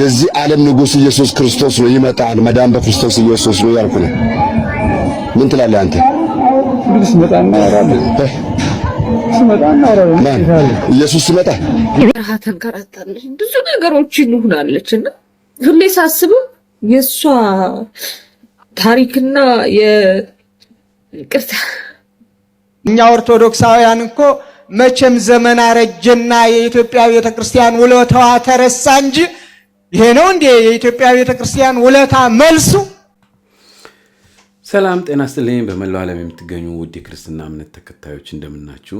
የዚህ ዓለም ንጉሥ ኢየሱስ ክርስቶስ ነው ይመጣል። መዳን በክርስቶስ ኢየሱስ ነው ያልኩ ነው። ምን ትላለህ አንተ? እንግዲህ ሲመጣና ያራለ ሲመጣና ያራለ ኢየሱስ ሲመጣ ተንከራታለች፣ ብዙ ነገሮች ይሉናለችና ሁሌ ሳስበው የሷ ታሪክና የቅርታ እኛ ኦርቶዶክሳውያን እኮ መቼም ዘመን አረጀና የኢትዮጵያ ቤተክርስቲያን ውለታዋ ተረሳ እንጂ ይሄ ነው እንዴ የኢትዮጵያ ቤተክርስቲያን ውለታ መልሱ? ሰላም ጤና ይስጥልኝ። በመላው ዓለም የምትገኙ ውድ የክርስትና እምነት ተከታዮች እንደምናችሁ፣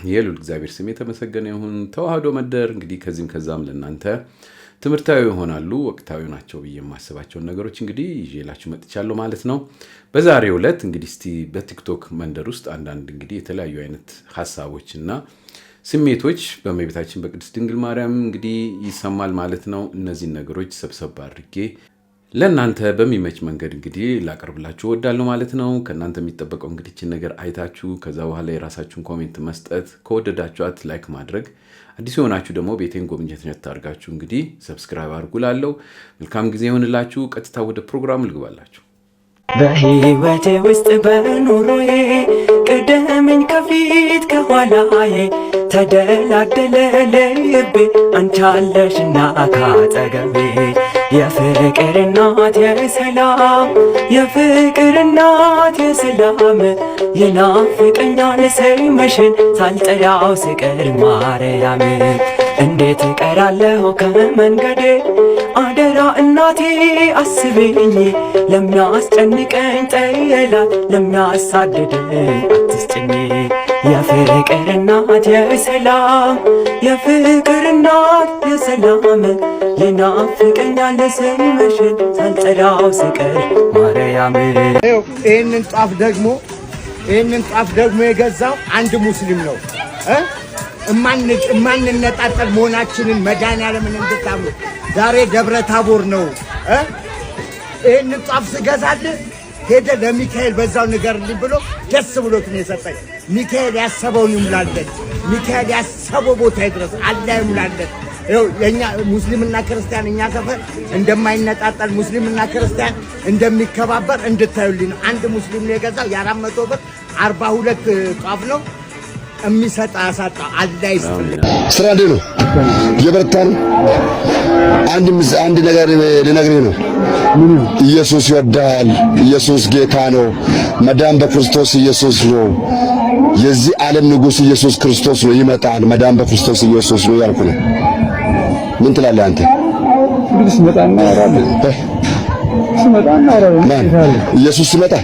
የልዑል እግዚአብሔር ስም የተመሰገነ ይሁን። ተዋህዶ መንደር እንግዲህ ከዚህም ከዛም ለእናንተ ትምህርታዊ ይሆናሉ፣ ወቅታዊ ናቸው ብዬ የማስባቸውን ነገሮች እንግዲህ ይዤላችሁ መጥቻለሁ ማለት ነው። በዛሬው ዕለት እንግዲህ እስቲ በቲክቶክ መንደር ውስጥ አንዳንድ እንግዲህ የተለያዩ አይነት ሐሳቦችና ስሜቶች በእመቤታችን በቅድስት ድንግል ማርያም እንግዲህ ይሰማል ማለት ነው። እነዚህን ነገሮች ሰብሰብ አድርጌ ለእናንተ በሚመች መንገድ እንግዲህ ላቀርብላችሁ እወዳለሁ ማለት ነው። ከእናንተ የሚጠበቀው እንግዲህ እችን ነገር አይታችሁ ከዛ በኋላ የራሳችሁን ኮሜንት መስጠት፣ ከወደዳችኋት ላይክ ማድረግ፣ አዲስ የሆናችሁ ደግሞ ቤቴን ጎብኘት አድርጋችሁ እንግዲህ ሰብስክራይብ አድርጉላለሁ። መልካም ጊዜ ይሆንላችሁ። ቀጥታ ወደ ፕሮግራም ልግባላችሁ። በህይወቴ ውስጥ በኑሮዬ ቀደመኝ ከፊት ከኋላዬ ተደላደለ ልቤ አንቺ አለሽና ካጠገቤ የፍቅር እናት የሰላም የፍቅር እናት የሰላም የናፍቀኛል ስምሽን ሳልጠራው ስቀር ማርያም እንዴት እቀራለሁ ከመንገዴ አደራ እናቴ አስብኝ ለሚያስጨንቀኝ ጠላት ለሚያሳድደኝ አትስጭኝ የፍቅር እናት የሰላም የፍቅር እናት የሰላም የናፍቀኛል ስምሽን ሳልጠራው ስቀር ማርያም። ይህንን ጣፍ ደግሞ የገዛው አንድ ሙስሊም ነው። እማንነጣጠል መሆናችንን መድኃኒዓለምን እንድታምኑ ዛሬ ደብረ ታቦር ነው። ይህንን ጣፍ ስገዛልህ ሄደ ለሚካኤል በዛው ንገርልኝ ብሎ ደስ ብሎት ነው የሰጠኝ። ሚካኤል ያሰበውን ይሙላለት። ሚካኤል ያሰበው ቦታ ይድረስ። አላህ ይሙላለት። የኛ ሙስሊምና ክርስቲያን እኛ ሰፈር እንደማይነጣጠል ሙስሊምና ክርስቲያን እንደሚከባበር እንድታዩልኝ ነው። አንድ ሙስሊም ነው የገዛው የ400 ብር 42 ጧፍ ነው የሚሰጣ ያሳጣ። አላህ ይስጥልኝ። ስራ እንዴት ነው? የበረታ ነው። አንድ ነገር ልነግርህ ነው። ኢየሱስ ይወዳል። ኢየሱስ ጌታ ነው። መዳን በክርስቶስ ኢየሱስ ነው። የዚህ ዓለም ንጉሥ ኢየሱስ ክርስቶስ ነው ይመጣል። መዳን በክርስቶስ ኢየሱስ ነው ያልኩ ነው። ምን ትላለህ አንተ? እንግዲህ ሲመጣና ያራለ ኢየሱስ ሲመጣ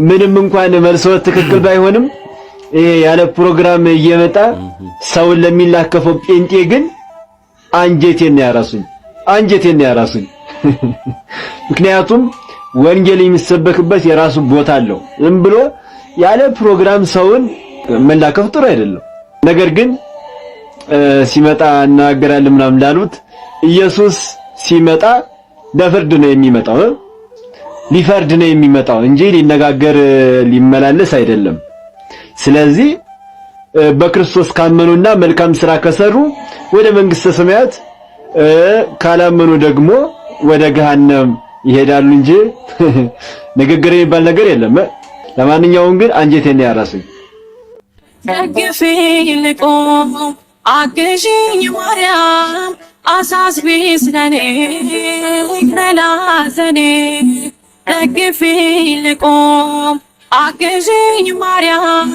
ምንም እንኳን መልሶት ትክክል ባይሆንም ይሄ ያለ ፕሮግራም እየመጣ ሰውን ለሚላከፈው ጴንጤ ግን አንጀቴን ያራሱኝ። ምክንያቱም ወንጌል የሚሰበክበት የራሱ ቦታ አለው። ዝም ብሎ ያለ ፕሮግራም ሰውን መላከፍ ጥሩ አይደለም። ነገር ግን ሲመጣ እናገራለን ምናምን ላሉት ኢየሱስ ሲመጣ ለፍርድ ነው የሚመጣው፣ ሊፈርድ ነው የሚመጣው እንጂ ሊነጋገር ሊመላለስ አይደለም። ስለዚህ በክርስቶስ ካመኑና መልካም ስራ ከሰሩ ወደ መንግስተ ሰማያት፣ ካላመኑ ደግሞ ወደ ገሃነም ይሄዳሉ እንጂ ንግግር የሚባል ነገር የለም። ለማንኛውም ግን አንጀቴን ያራሰኝ ደግፊኝ ልቆም አግዢኝ ማርያም አሳስቢ ስለኔ ለላዘኔ ደግፊኝ ልቆም አግዢኝ ማርያም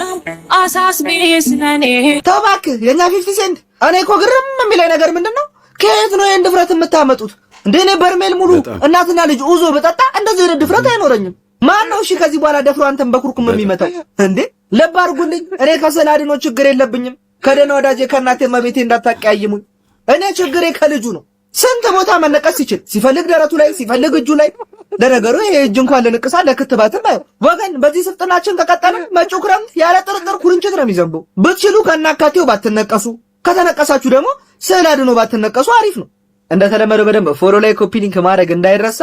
አሳስቢ ስለኔ። ተው እባክህ የኛ 50 ሴንት። እኔ እኮ ግርም የሚለኝ ነገር ምንድነው ከየት ነው ይሄን ድፍረት የምታመጡት? እንደኔ በርሜል ሙሉ እናትና ልጅ ኡዞ በጠጣ እንደዚህ አይነት ድፍረት አይኖረኝም። ማን ነው እሺ ከዚህ በኋላ ደፍሮ አንተን በኩርኩም የሚመታው እንዴ? ለብ አድርጉልኝ። እኔ ከሰላድኖ ችግር የለብኝም። ከደና ወዳጄ ከእናቴ መቤቴ እንዳታቀያይሙኝ። እኔ ችግሬ ከልጁ ነው። ስንት ቦታ መነቀስ ይችል፣ ሲፈልግ ደረቱ ላይ፣ ሲፈልግ እጁ ላይ። ለነገሩ ይሄ እጅ እንኳን ለንቅሳ ለክትባትም አይው ወገን። በዚህ ስልጥናችን ከቀጠለ መጪው ክረምት ያለ ጥርጥር ኩርንችት ነው የሚዘንበው። ብትችሉ ከናካቴው ባትነቀሱ፣ ከተነቀሳችሁ ደግሞ ሰላድኖ ባትነቀሱ አሪፍ ነው። እንደተለመደው በደንብ ፎሎ ላይ ኮፒ ሊንክ ማድረግ እንዳይረሳ።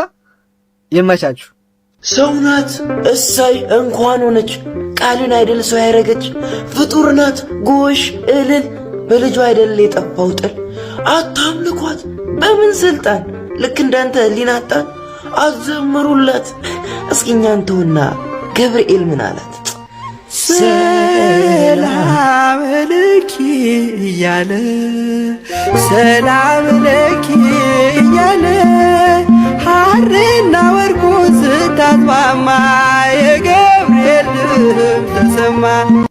ይመቻችሁ። ሰው ናት እሰይ እንኳን ሆነች ቃልን አይደል ሰው ያረገች ፍጡር ናት ጎሽ እልል በልጇ አይደል የጠፋው ጥል አታምልኳት በምን ስልጣን ልክ እንዳንተ ሊናጣን አዘምሩላት እስኪኛን ተውና ገብርኤል ምን አላት ሰላም ለኪ እያለ ሰላም ለኪ እያለ ሐርና ወርቁ ስታስማማ የገብርኤል ድምፅ ተሰማ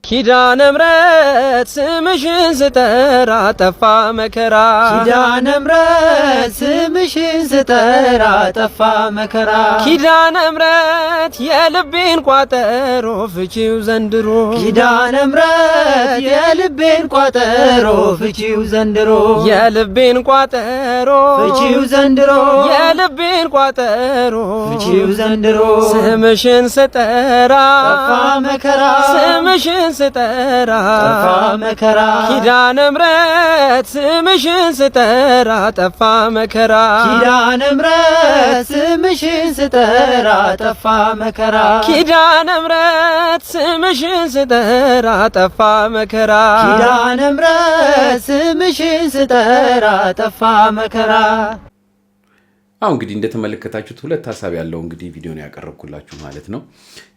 ኪዳነ ምሕረት ስምሽን ስጠራ ጠፋ መከራ ኪዳነ ምሕረት ስምሽን ስጠራ ጠፋ መከራ ኪዳነ ምሕረት የልቤን ቋጠሮ ፍቺው ዘንድሮ ኪዳነ ምሕረት የልቤን ቋጠሮ ፍቺው ዘንድሮ የልቤን ቋጠሮ ፍቺው ዘንድሮ የልቤን ቋጠሮ ፍቺው ዘንድሮ ስምሽን ስጠራ ጠፋ መከራ ስምሽን ስጠራ ጠፋ መከራ ኪዳነ ምሕረት ስምሽን ስጠራ ጠፋ መከራ ኪዳነ ምሕረት ስምሽን ስጠራ ጠፋ መከራ ኪዳነ ምሕረት ስምሽን ስጠራ ጠፋ መከራ ኪዳነ ምሕረት ስምሽን ስጠራ ጠፋ መከራ እንግዲህ እንደተመለከታችሁት ሁለት ሐሳብ ያለው እንግዲህ ቪዲዮ ነው ያቀርብኩላችሁ ማለት ነው።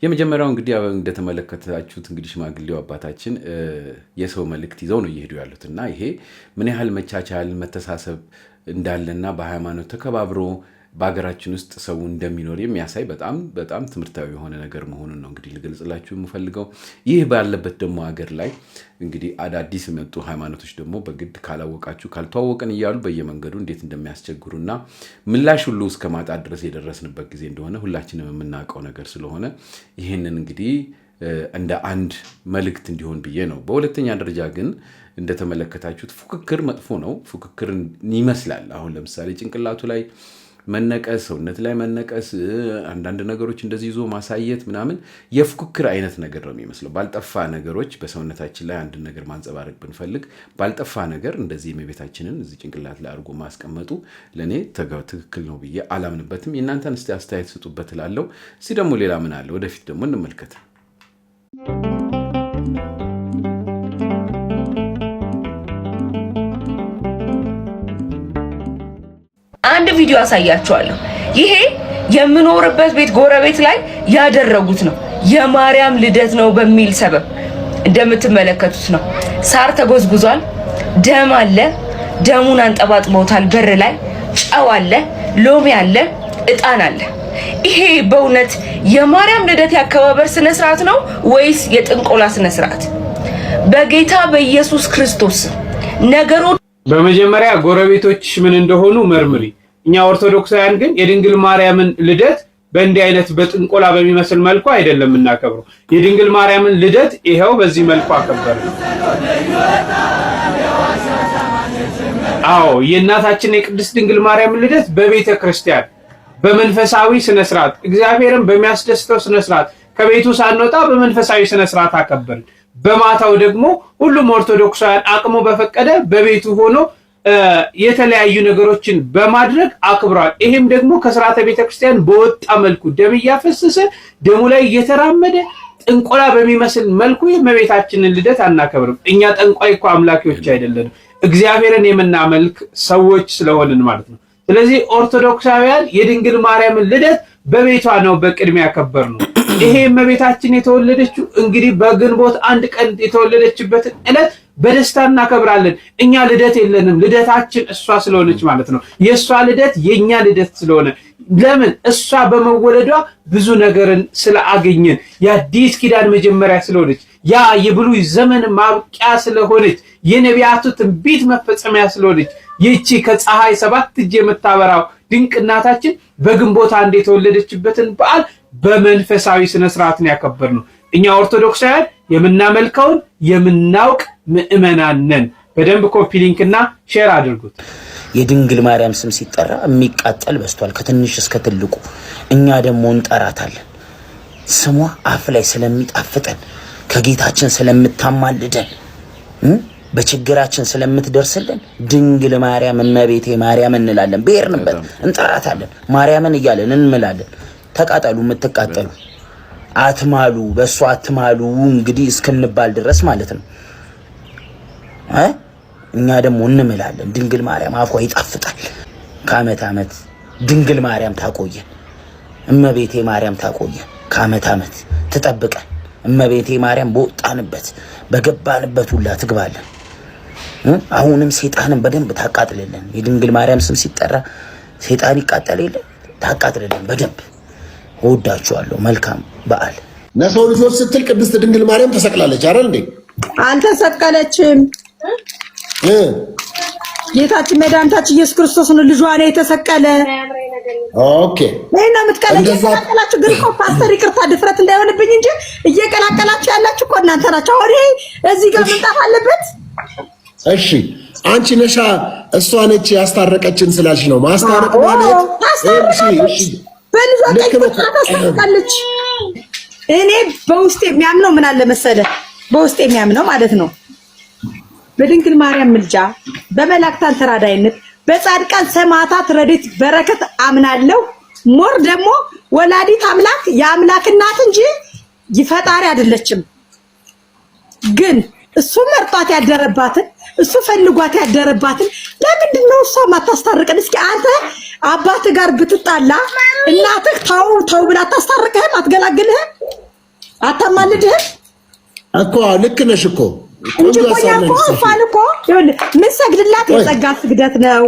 የመጀመሪያው እንግዲህ እንደተመለከታችሁት እንግዲህ ሽማግሌው አባታችን የሰው መልእክት ይዘው ነው እየሄዱ ያሉትና ይሄ ምን ያህል መቻቻል መተሳሰብ እንዳለና በሃይማኖት ተከባብሮ በአገራችን ውስጥ ሰው እንደሚኖር የሚያሳይ በጣም በጣም ትምህርታዊ የሆነ ነገር መሆኑን ነው እንግዲህ ልገልጽላችሁ የምፈልገው። ይህ ባለበት ደግሞ ሀገር ላይ እንግዲህ አዳዲስ የመጡ ሃይማኖቶች ደግሞ በግድ ካላወቃችሁ ካልተዋወቀን እያሉ በየመንገዱ እንዴት እንደሚያስቸግሩና ምላሽ ሁሉ እስከ ማጣት ድረስ የደረስንበት ጊዜ እንደሆነ ሁላችንም የምናውቀው ነገር ስለሆነ ይህንን እንግዲህ እንደ አንድ መልእክት እንዲሆን ብዬ ነው። በሁለተኛ ደረጃ ግን እንደተመለከታችሁት ፉክክር መጥፎ ነው። ፉክክር ይመስላል አሁን ለምሳሌ ጭንቅላቱ ላይ መነቀስ ሰውነት ላይ መነቀስ አንዳንድ ነገሮች እንደዚህ ይዞ ማሳየት ምናምን የፉክክር አይነት ነገር ነው የሚመስለው። ባልጠፋ ነገሮች በሰውነታችን ላይ አንድ ነገር ማንጸባረቅ ብንፈልግ ባልጠፋ ነገር እንደዚህ የቤታችንን እዚህ ጭንቅላት ላይ አድርጎ ማስቀመጡ ለኔ ትክክል ነው ብዬ አላምንበትም። የእናንተን እስቲ አስተያየት ስጡበት እላለሁ። እስቲ ደግሞ ሌላ ምን አለ ወደፊት ደግሞ እንመልከት። አንድ ቪዲዮ አሳያችኋለሁ። ይሄ የምኖርበት ቤት ጎረቤት ላይ ያደረጉት ነው። የማርያም ልደት ነው በሚል ሰበብ እንደምትመለከቱት ነው። ሳር ተጎዝጉዟል፣ ደም አለ፣ ደሙን አንጠባጥበውታል። በር ላይ ጨው አለ፣ ሎሚ አለ፣ እጣን አለ። ይሄ በእውነት የማርያም ልደት ያከባበር ስነ ስርዓት ነው ወይስ የጥንቆላ ስነ ስርዓት? በጌታ በኢየሱስ ክርስቶስ ነገሮች በመጀመሪያ ጎረቤቶች ምን እንደሆኑ መርምሪ። እኛ ኦርቶዶክሳውያን ግን የድንግል ማርያምን ልደት በእንዲህ አይነት በጥንቆላ በሚመስል መልኩ አይደለም እናከብረው። የድንግል ማርያምን ልደት ይሄው በዚህ መልኩ አከበርን። አዎ የእናታችን የቅድስት ድንግል ማርያምን ልደት በቤተ ክርስቲያን በመንፈሳዊ ስነ ስርዓት እግዚአብሔርን በሚያስደስተው ስነ ስርዓት ከቤቱ ሳንወጣ በመንፈሳዊ ስነ ስርዓት አከበርን። በማታው ደግሞ ሁሉም ኦርቶዶክሳውያን አቅሙ በፈቀደ በቤቱ ሆኖ የተለያዩ ነገሮችን በማድረግ አክብሯል። ይሄም ደግሞ ከሥርዓተ ቤተክርስቲያን በወጣ መልኩ ደም እያፈሰሰ ደሙ ላይ እየተራመደ ጥንቆላ በሚመስል መልኩ የእመቤታችንን ልደት አናከብርም። እኛ ጠንቋይ እኮ አምላኪዎች አይደለንም፣ እግዚአብሔርን የምናመልክ ሰዎች ስለሆንን ማለት ነው። ስለዚህ ኦርቶዶክሳውያን የድንግል ማርያምን ልደት በቤቷ ነው በቅድሚያ ያከበርነው። ይሄ እመቤታችን የተወለደችው እንግዲህ በግንቦት አንድ ቀን የተወለደችበትን ዕለት በደስታ እናከብራለን። እኛ ልደት የለንም፣ ልደታችን እሷ ስለሆነች ማለት ነው። የእሷ ልደት የኛ ልደት ስለሆነ ለምን እሷ በመወለዷ ብዙ ነገርን ስለአገኘን የአዲስ ኪዳን መጀመሪያ ስለሆነች ያ የብሉይ ዘመን ማብቂያ ስለሆነች የነቢያቱ ትንቢት መፈጸሚያ ስለሆነች ይቺ ከፀሐይ 7 እጅ የምታበራው ድንቅ እናታችን በግንቦት አንድ የተወለደችበትን በዓል በመንፈሳዊ ስነ ስርዓት ነው ያከበርነው። እኛ ኦርቶዶክሳውያን የምናመልከውን የምናውቅ ምእመናን ነን። በደንብ ኮፒ ሊንክ እና ሼር አድርጉት። የድንግል ማርያም ስም ሲጠራ የሚቃጠል በስቷል ከትንሽ እስከ ትልቁ። እኛ ደግሞ እንጠራታለን። ስሟ አፍ ላይ ስለሚጣፍጠን ከጌታችን ስለምታማልደን በችግራችን ስለምትደርስልን ድንግል ማርያም እመቤቴ ማርያም እንላለን። በሄድንበት እንጠራታለን። ማርያምን እያለን እንምላለን። ተቃጠሉ የምትቃጠሉ አትማሉ በሷ አትማሉ እንግዲህ እስክንባል ድረስ ማለት ነው እኛ ደግሞ እንምላለን ድንግል ማርያም አፏ ይጣፍጣል ከአመት አመት ድንግል ማርያም ታቆየ እመቤቴ ማርያም ታቆየ ከአመት አመት ተጠብቀን እመቤቴ ማርያም በወጣንበት በገባንበት ሁላ ትግባለን አሁንም ሰይጣንን በደንብ ታቃጥልልን የድንግል ማርያም ስም ሲጠራ ሰይጣን ይቃጠል የለ ታቃጥልልን በደንብ ወዳችኋለሁ መልካም በዓል ለሰው ልጆች ስትል ቅድስት ድንግል ማርያም ተሰቅላለች አይደል እንዴ አልተሰቀለችም ጌታችን መድኃኒታችን ኢየሱስ ክርስቶስ ነው ልጇ ነው የተሰቀለ ኦኬ ነይና ምትቀላቀላችሁ ግን እኮ ፓስተር ይቅርታ ድፍረት እንዳይሆንብኝ እንጂ እየቀላቀላችሁ ያላችሁ እኮ እናንተ ናችሁ አሁን እዚህ ጋር መምጣት አለበት እሺ አንቺ ነሻ እሷ ነች ያስታረቀችን ስላልሽ ነው ማስታረቅ ማለት እሺ በልጇ ታስታርቃለች እኔ በውስጥ የሚያምነው ምን አለ መሰለ በውስጥ የሚያምነው ማለት ነው በድንግል ማርያም ምልጃ በመላእክታን ተራዳይነት በጻድቃን ሰማዕታት ረድኤት በረከት አምናለሁ ሞር ደግሞ ወላዲት አምላክ የአምላክ እናት እንጂ ይፈጣሪ አይደለችም ግን እሱ መርጧት ያደረባትን እሱ ፈልጓት ያደረባትን ለምንድን ነው እሷ ማታስታርቀን እስኪ አንተ አባት ጋር ብትጣላ እናትህ ታው ብላ ታስታርቀህም አትገላግልህም አታማልድህም እኮ ልክ ነሽ እኮ እንጂ እኮ ምን ሰግድላት የጸጋ ስግደት ነው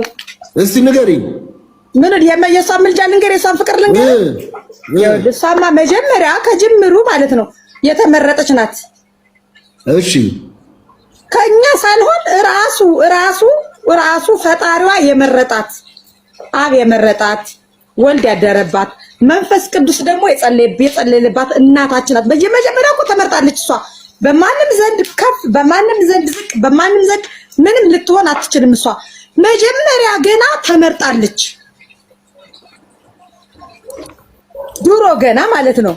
እስቲ ንገሪኝ ምን የመየሷ ምልጃ ልንገር የሷን ፍቅር ልንገር እሷማ መጀመሪያ ከጅምሩ ማለት ነው የተመረጠች ናት እሺ ከኛ ሳልሆን ራሱ ፈጣሪዋ የመረጣት አብ የመረጣት ወልድ ያደረባት መንፈስ ቅዱስ ደግሞ የጸለየባት እናታችን ናት በመጀመሪያ እኮ ተመርጣለች እሷ በማንም ዘንድ ከፍ በማንም ዘንድ ዝቅ በማንም ዘንድ ምንም ልትሆን አትችልም እሷ መጀመሪያ ገና ተመርጣለች ድሮ ገና ማለት ነው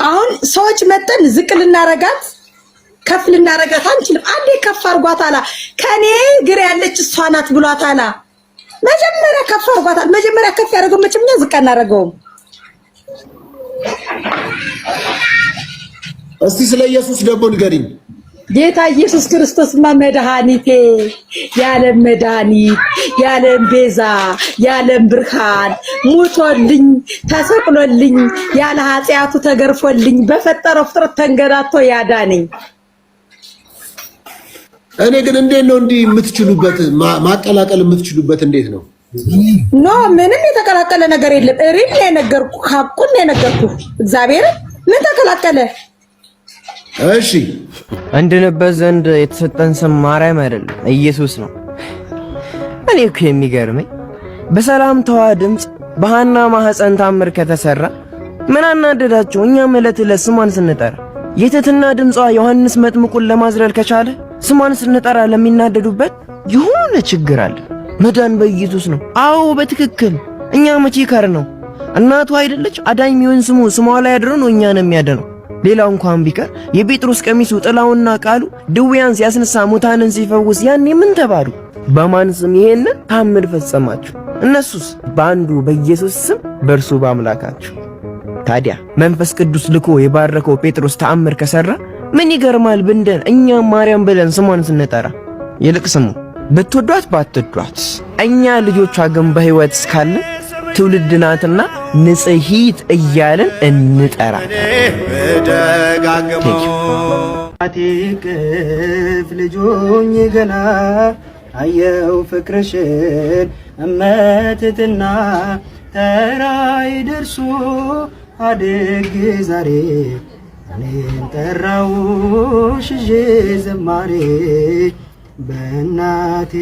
አሁን ሰዎች መጠን ዝቅ ልናረጋት ከፍ ልናረጋት አንችልም አንዴ ከፍ አርጓታላ ከኔ ግር ያለች እሷ ናት ብሏታላ መጀመሪያ ከፍ አርጓታል መጀመሪያ ከፍ ያደረገው መቼም ዝቅ አናረጋውም እስቲ ስለ ኢየሱስ ደግሞ ንገሪኝ ጌታ ኢየሱስ ክርስቶስ መድኃኒቴ የዓለም መድኃኒት የዓለም ቤዛ የዓለም ብርሃን ሞቶልኝ ተሰቅሎልኝ ያለ ኃጢያቱ ተገርፎልኝ በፈጠረው ፍጥረት ተንገዳቶ ያዳነኝ እኔ ግን እንዴት ነው እንዲህ የምትችሉበት ማቀላቀል የምትችሉበት እንዴት ነው ኖ ምንም የተቀላቀለ ነገር የለም እሪም የነገርኩ ሐቁን የነገርኩ እግዚአብሔር ምን ተቀላቀለ እሺ እንድንበት ዘንድ የተሰጠን ስም ማርያም አይደለም ኢየሱስ ነው እኔ እኮ የሚገርመኝ በሰላምታዋ ድምጽ በሐና ማህፀን ታምር ከተሰራ ምን አናደዳቸው እኛም ዕለት ዕለት ስሟን ስንጠራ የትህትና ድምጿ ዮሐንስ መጥምቁን ለማዝለል ከቻለ ስሟን ስንጠራ ለሚናደዱበት የሆነ ችግር አለ መዳን በኢየሱስ ነው አዎ በትክክል እኛ መቼ ከር ነው እናቱ አይደለች አዳኝ የሚሆን ስሟ ላይ አድሮ ነው እኛን የሚያደነው ሌላው እንኳን ቢቀር የጴጥሮስ ቀሚሱ ጥላውና ቃሉ ድውያን ሲያስነሳ ሙታንን ሲፈውስ ያኔ ምን ተባሉ በማን ስም ይሄንን ታምር ፈጸማችሁ እነሱስ በአንዱ በኢየሱስ ስም በእርሱ በአምላካችሁ ታዲያ መንፈስ ቅዱስ ልኮ የባረከው ጴጥሮስ ተአምር ከሰራ ምን ይገርማል ብንደን እኛ ማርያም ብለን ስሟን ስንጠራ ይልቅ ስሙ ብትወዷት ባትወዷት እኛ ልጆቿ ግን በሕይወት እስካለ ትውልድ ናትና ንጽሕት እያልን እንጠራለን አቲቅፍ ልጆኝ ገና አየው ፍቅርሽን እመትትና ተራይ ደርሶ አድግ ዛሬ እኔን ጠራውሽ ዘማሬ በእናቴ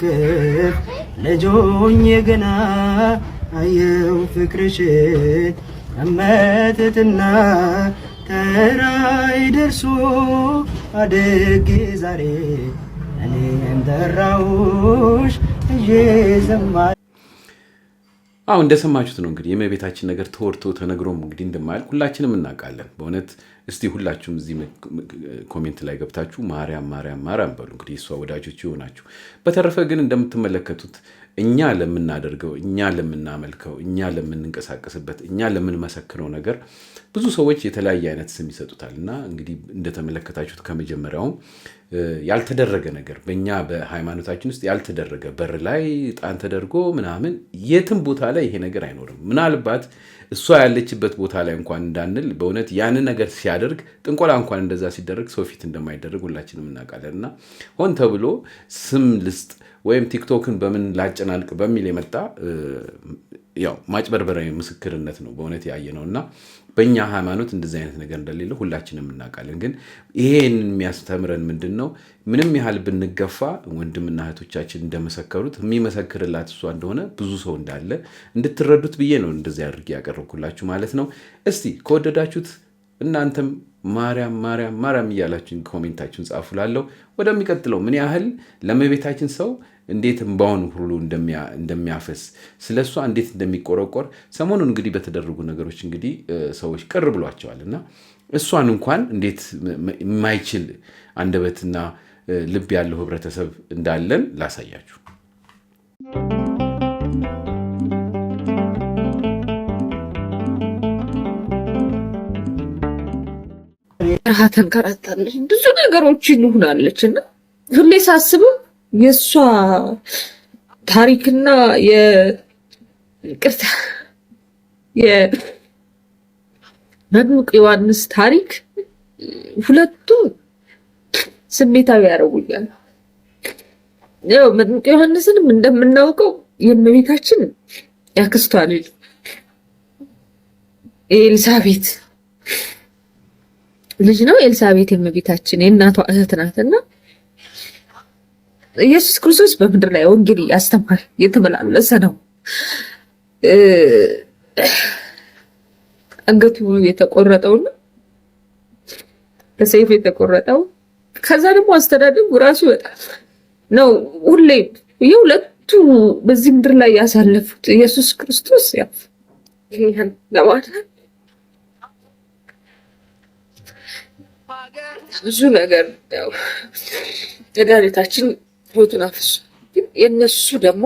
ቅፍ ልጆኝ ገና አየው ፍቅርሽን እመትትና ተራይ ደርሶ አድጌ ዛሬ እኔም ጠራውሽ ዘማሬ አሁን እንደሰማችሁት ነው እንግዲህ የእመቤታችን ነገር ተወርቶ ተነግሮም እንግዲህ እንደማያልቅ ሁላችንም እናውቃለን በእውነት እስቲ ሁላችሁም እዚህ ኮሜንት ላይ ገብታችሁ ማርያም ማርያም ማርያም በሉ እንግዲህ እሷ ወዳጆች ይሆናችሁ በተረፈ ግን እንደምትመለከቱት እኛ ለምናደርገው፣ እኛ ለምናመልከው፣ እኛ ለምንንቀሳቀስበት፣ እኛ ለምንመሰክረው ነገር ብዙ ሰዎች የተለያየ አይነት ስም ይሰጡታል እና እንግዲህ እንደተመለከታችሁት ከመጀመሪያውም ያልተደረገ ነገር በእኛ በሃይማኖታችን ውስጥ ያልተደረገ በር ላይ ዕጣን ተደርጎ ምናምን የትም ቦታ ላይ ይሄ ነገር አይኖርም። ምናልባት እሷ ያለችበት ቦታ ላይ እንኳን እንዳንል በእውነት ያንን ነገር ሲያደርግ ጥንቆላ እንኳን እንደዛ ሲደረግ ሰው ፊት እንደማይደረግ ሁላችንም እናውቃለን እና ሆን ተብሎ ስም ልስጥ ወይም ቲክቶክን በምን ላጨናንቅ በሚል የመጣ ያው ማጭበርበራዊ ምስክርነት ነው በእውነት ያየ ነውና በእኛ ሃይማኖት እንደዚህ አይነት ነገር እንደሌለ ሁላችንም እናውቃለን። ግን ይሄን የሚያስተምረን ምንድነው? ምንም ያህል ብንገፋ ወንድምና እህቶቻችን እንደመሰከሩት የሚመሰክርላት እሷ እንደሆነ ብዙ ሰው እንዳለ እንድትረዱት ብዬ ነው እንደዚህ አድርጌ ያቀርብኩላችሁ ማለት ነው። እስቲ ከወደዳችሁት እናንተም ማርያም ማርያም ማርያም እያላችሁ ኮሜንታችሁን ጻፉላለሁ። ወደሚቀጥለው ምን ያህል ለእመቤታችን ሰው እንዴት እንባውን ሁሉ እንደሚያፈስ ስለሷ እንዴት እንደሚቆረቆር ሰሞኑን እንግዲህ በተደረጉ ነገሮች እንግዲህ ሰዎች ቅር ብሏቸዋል እና እሷን እንኳን እንዴት የማይችል አንደበትና ልብ ያለው ህብረተሰብ እንዳለን ላሳያችሁ። ተንከራታለች ብዙ ነገሮችን ይሆናለች እና ሁሌ ሳስበው የሷ ታሪክና የቅርታ የመጥምቁ ዮሐንስ ታሪክ ሁለቱ ስሜታዊ ያደርጉኛል። ያው መጥምቁ ዮሐንስንም እንደምናውቀው የእመቤታችን ያክስቷ ልጅ ኤልሳቤት ልጅ ነው። ኤልሳቤት የእመቤታችን የእናቷ እህት ናትና ኢየሱስ ክርስቶስ በምድር ላይ ወንጌል ያስተማረ የተመላለሰ ነው። አንገቱ የተቆረጠውና በሰይፍ የተቆረጠው ከዛ ደግሞ አስተዳደጉ ራሱ ይወጣል ነው። ሁሌ የሁለቱ በዚህ ምድር ላይ ያሳለፉት ኢየሱስ ክርስቶስ ያው ይሄን ለማድረግ ብዙ ነገር ያው መድኃኒታችን ህይወቱን አፍሱ። ግን የነሱ ደግሞ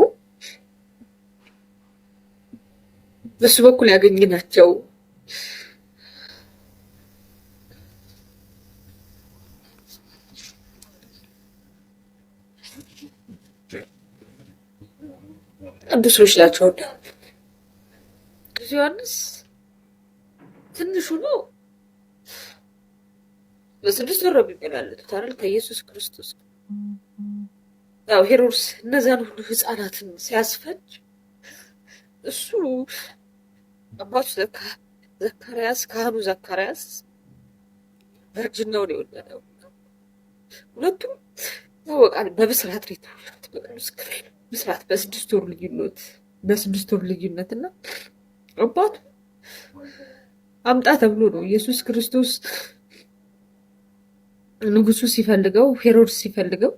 በሱ በኩል ያገኘናቸው ቅዱሶች ናቸው። ቅዱስ ዮሐንስ ትንሹ ነው። በስድስት ወር የሚመላለጡት አይደል ከኢየሱስ ክርስቶስ። ያው ሄሮድስ እነዛን ሁሉ ህፃናትን ሲያስፈጅ እሱ አባቱ ዘካርያስ ካህኑ ዘካርያስ በእርጅናው ነው የወለደው። ሁለቱም ያወቃል በብስራት ነው የተወለዱት በቅዱስ ገብርኤል ብስራት በስድስት ወር ልዩነትና አባቱ አምጣ ተብሎ ነው ኢየሱስ ክርስቶስ ንጉሱ ሲፈልገው ሄሮድስ ሲፈልገው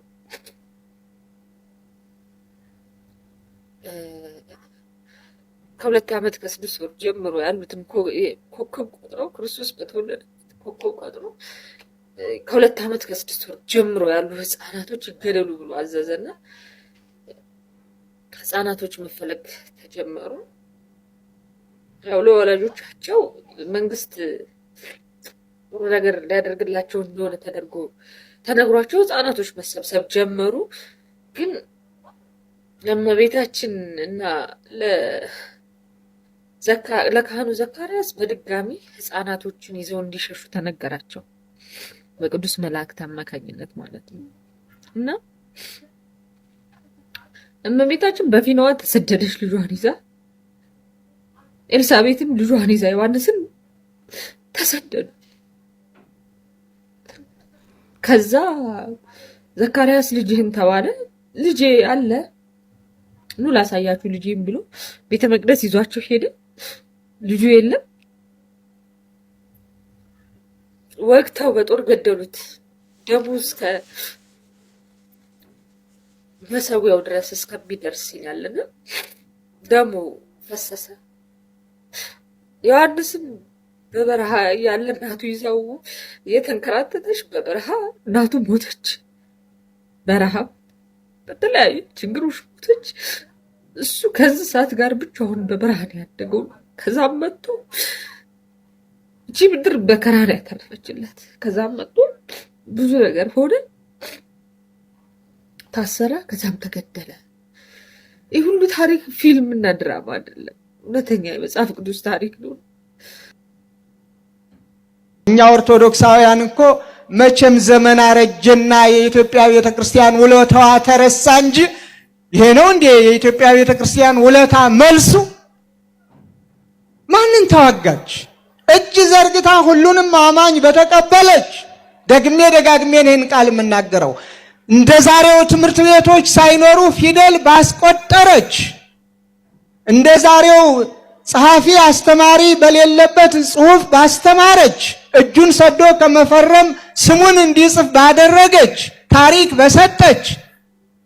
ከሁለት ዓመት ከስድስት ወር ጀምሮ ያሉትን ኮከብ ቆጥረው ክርስቶስ በተወለደ ኮከብ ቆጥሮ ከሁለት ዓመት ከስድስት ወር ጀምሮ ያሉ ህፃናቶች ይገደሉ ብሎ አዘዘና ህፃናቶች መፈለግ ተጀመሩ። ያው ለወላጆቻቸው መንግስት ጥሩ ነገር ሊያደርግላቸው እንደሆነ ተነግሯቸው ህፃናቶች መሰብሰብ ጀመሩ። ግን ለእመቤታችን እና ለካህኑ ዘካርያስ በድጋሚ ህፃናቶችን ይዘው እንዲሸሹ ተነገራቸው በቅዱስ መላእክት አማካኝነት ማለት ነው። እና እመቤታችን በፊናዋ ተሰደደች ልጇን ይዛ፣ ኤልሳቤትም ልጇን ይዛ ዮሐንስን ተሰደዱ። ከዛ ዘካርያስ ልጅህን ተባለ። ልጄ አለ ኑ ላሳያችሁ ልጄን ብሎ ቤተ መቅደስ ይዟቸው ሄደ። ልጁ የለም። ወግተው በጦር ገደሉት። ደሙ እስከ መሰዊያው ድረስ እስከሚደርስ ይላልና ደሙ ፈሰሰ። ዮሐንስም በበረሃ ያለ እናቱ ይዛው የተንከራተተች በበረሃ እናቱ ሞተች። በረሃ በተለያዩ ችግሮች ሞተች። እሱ ከዚህ ሰዓት ጋር ብቻውን በብርሃን ያደገው ከዛም መጥቶ እቺ ምድር በከራራ ያተረፈችለት ከዛም መጥቶ ብዙ ነገር ሆነ፣ ታሰረ፣ ከዛም ተገደለ። ይህ ሁሉ ታሪክ ፊልም እና ድራማ አይደለም፣ እውነተኛ የመጽሐፍ ቅዱስ ታሪክ ነው። እኛ ኦርቶዶክሳውያን እኮ መቼም ዘመን አረጀና የኢትዮጵያ ቤተክርስቲያን ውለታዋ ተረሳ እንጂ ይሄ ነው እንዴ የኢትዮጵያ ቤተክርስቲያን ውለታ መልሱ? ማንን ተዋጋች? እጅ ዘርግታ ሁሉንም አማኝ በተቀበለች። ደግሜ ደጋግሜ ይህን ቃል የምናገረው እንደ ዛሬው ትምህርት ቤቶች ሳይኖሩ ፊደል ባስቆጠረች፣ እንደ ዛሬው ጸሐፊ አስተማሪ በሌለበት ጽሑፍ ባስተማረች፣ እጁን ሰዶ ከመፈረም ስሙን እንዲጽፍ ባደረገች፣ ታሪክ በሰጠች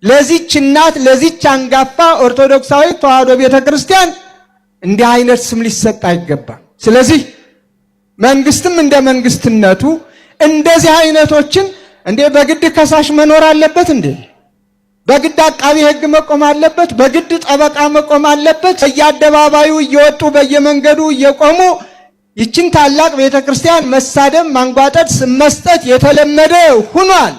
ለዚች እናት ለዚች አንጋፋ ኦርቶዶክሳዊ ተዋሕዶ ቤተክርስቲያን እንዲህ አይነት ስም ሊሰጥ አይገባም። ስለዚህ መንግስትም እንደ መንግስትነቱ እንደዚህ አይነቶችን እንዴ በግድ ከሳሽ መኖር አለበት እንዴ? በግድ አቃቢ ሕግ መቆም አለበት? በግድ ጠበቃ መቆም አለበት? በየአደባባዩ እየወጡ በየመንገዱ እየቆሙ ይችን ታላቅ ቤተክርስቲያን መሳደብ፣ ማንጓጠጥ፣ ስም መስጠት የተለመደ ሆኗል።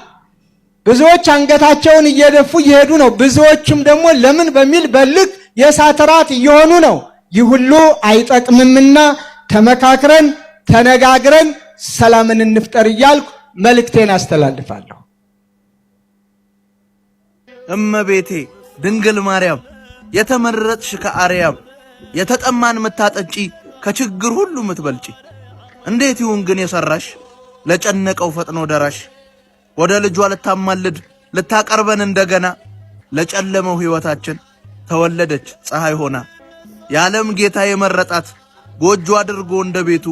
ብዙዎች አንገታቸውን እየደፉ እየሄዱ ነው። ብዙዎችም ደግሞ ለምን በሚል በልክ የእሳት ራት እየሆኑ ነው። ይህ ሁሉ አይጠቅምምና ተመካክረን ተነጋግረን ሰላምን እንፍጠር እያልኩ መልእክቴን አስተላልፋለሁ። እመቤቴ ድንግል ማርያም የተመረጥሽ ከአርያም የተጠማን ምታጠጪ ከችግር ሁሉ ምትበልጪ እንዴት ይሁን ግን የሰራሽ ለጨነቀው ፈጥኖ ደራሽ ወደ ልጇ ልታማልድ ልታቀርበን እንደገና ለጨለመው ሕይወታችን ተወለደች ፀሐይ ሆና የዓለም ጌታ የመረጣት ጎጆ አድርጎ እንደ ቤቱ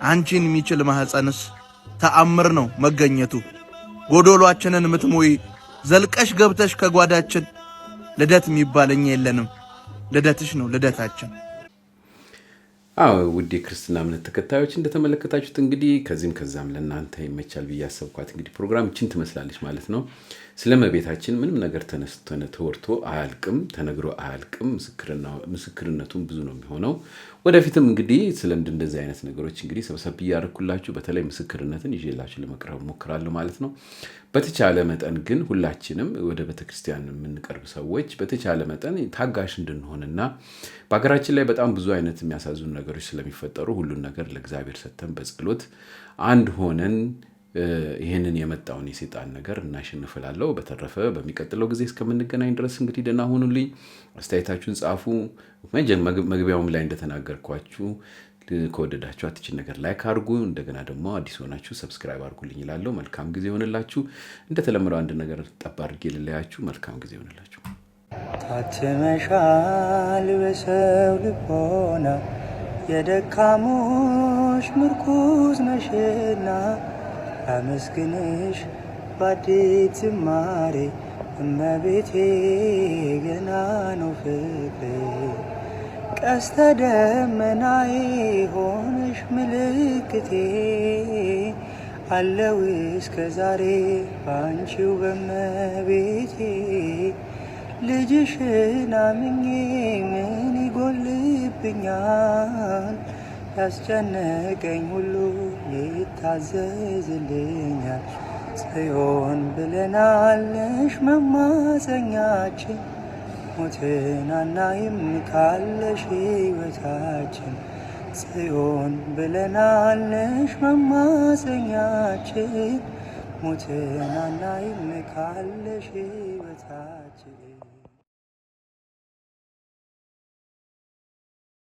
አንቺን የሚችል ማህፀንስ ተአምር ነው መገኘቱ። ጎዶሏችንን ምትሞይ ዘልቀሽ ገብተሽ ከጓዳችን ልደት የሚባለኛ የለንም ልደትሽ ነው ልደታችን። ውድ የክርስትና እምነት ተከታዮች እንደተመለከታችሁት እንግዲህ ከዚህም ከዛም ለእናንተ ይመቻል ብዬ አሰብኳት እንግዲህ ፕሮግራማችን ትመስላለች ማለት ነው። ስለ እመቤታችን ምንም ነገር ተወርቶ አያልቅም፣ ተነግሮ አያልቅም። ምስክርነቱም ብዙ ነው የሚሆነው። ወደፊትም እንግዲህ ስለ እንደዚህ አይነት ነገሮች እንግዲህ ሰብሰብ እያደረኩላችሁ በተለይ ምስክርነትን ይዤላችሁ ለመቅረብ ሞክራለሁ ማለት ነው። በተቻለ መጠን ግን ሁላችንም ወደ ቤተክርስቲያን የምንቀርብ ሰዎች በተቻለ መጠን ታጋሽ እንድንሆንና በሀገራችን ላይ በጣም ብዙ አይነት የሚያሳዝኑ ነገሮች ስለሚፈጠሩ ሁሉን ነገር ለእግዚአብሔር ሰጥተን በጸሎት አንድ ሆነን ይሄንን የመጣውን የሰይጣን ነገር እናሸንፍላለሁ። በተረፈ በሚቀጥለው ጊዜ እስከምንገናኝ ድረስ እንግዲህ ደህና ሁኑልኝ። አስተያየታችሁን ጻፉ። መግቢያውም ላይ እንደተናገርኳችሁ ከወደዳችሁ አትችን ነገር ላይክ አድርጉ። እንደገና ደግሞ አዲስ ሆናችሁ ሰብስክራይብ አድርጉልኝ እላለሁ። መልካም ጊዜ ይሆንላችሁ። እንደተለመደው አንድ ነገር ጠባ አድርጌ ልለያችሁ። መልካም ጊዜ ይሆንላችሁ። ታትመሻል በሰው ልቦና የደካሞች ምርኩዝ ነሽና አመስግንሽ በአዲስ ዝማሬ እመቤቴ ገና ነው ፍቅሬ ቀስተ ደመናዬ ሆነሽ ምልክቴ አለው እስከ ዛሬ ባንቺው በእመቤቴ ልጅሽን አምኜ ምን ይጎልብኛል ያስጨነቀኝ ሁሉ ይታዘዝልኛል ጽዮን ብለናለሽ መማፀኛችን ሞትን አናይም ካለሽ ሕይወታችን ጽዮን ብለናለሽ መማፀኛችን ሞትን አናይም ካለሽ ሕይወታችን